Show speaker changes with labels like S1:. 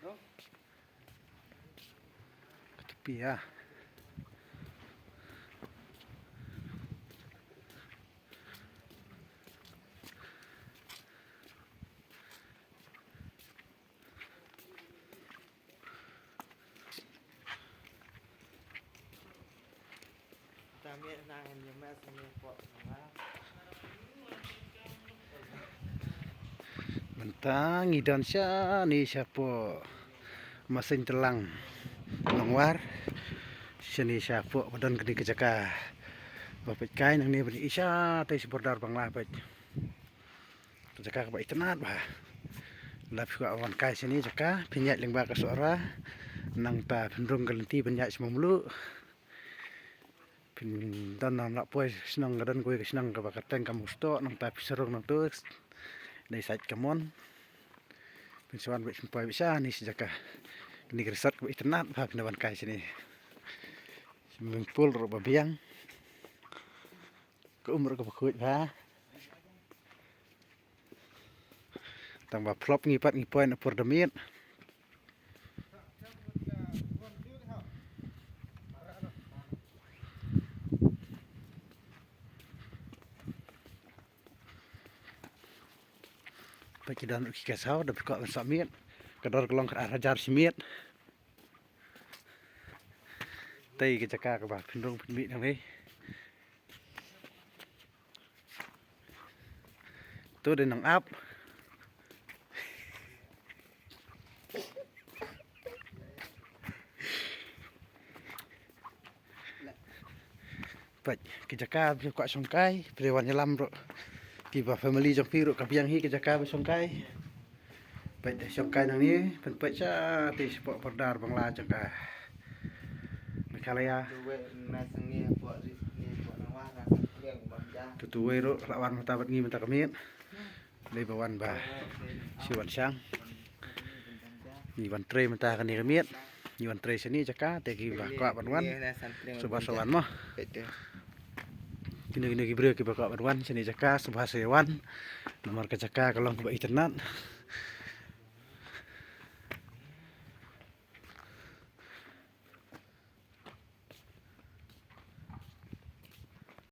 S1: ke tepi ya. Bentang idan sya ni siapa mesin telang longwar sini siapa badan gede kejaka bapak kain yang ni beri isya tai sebordar banglah baik kejaka baik tenat bah lap juga awan kai sini jaka pinjat lingba ke suara nang ta pendrung gelenti pinjat semua mulu pin dan nak puai senang gadan gue senang ke bakateng kamu stok nang ta serung nang tu dari side kamon pensuan buat sampai bisa ni sejaka ini resort buat internet bah pendawan kai sini swimming pool ro babiang ke umur ke bakut bah tambah flop ngipat ngipoin apur demit bagi dan uki kasau dah berkak bersamit kedor kelong ke rajar simit tei ke jaka ke bah pendung pendit yang ni tu dia nang up baik ke jaka berkak songkai periwan nyelam ro tiba family jong pi ro kabiang hi ke jaka besongkai baik songkai nang ni penpet cha ti sport pordar bangla jaka Mekalaya tutuwe ro lawan mata bat ngi mata kamit lei bawan ba siwan sang ni wan tre mata kan ni kamit ni wan tre sini jaka tegi ba kwa banwan subah sawan mah kini gibre ki ba kwa banwan sini jaka subah sawan lumar ke jaka kalong ba internet